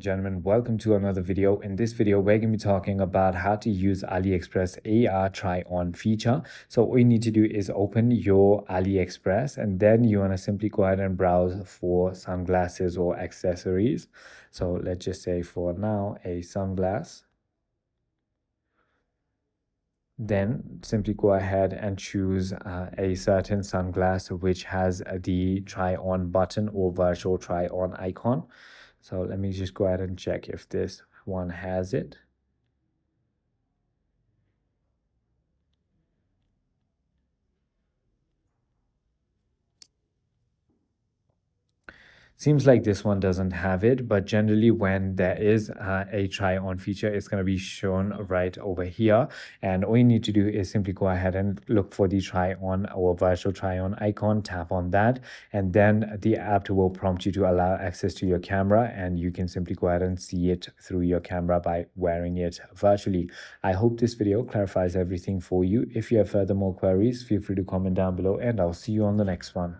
gentlemen, welcome to another video. In this video, we're going to be talking about how to use AliExpress AR try-on feature. So all you need to do is open your AliExpress and then you want to simply go ahead and browse for sunglasses or accessories. So let's just say for now a sunglass. Then simply go ahead and choose a certain sunglass which has the try on button or virtual try on icon. So let me just go ahead and check if this one has it. Seems like this one doesn't have it, but generally when there is a try on feature, it's going to be shown right over here. And all you need to do is simply go ahead and look for the try on or virtual try on icon, tap on that, and then the app will prompt you to allow access to your camera, and you can simply go ahead and see it through your camera by wearing it virtually. I hope this video clarifies everything for you. If you have further more queries, feel free to comment down below, and I'll see you on the next one.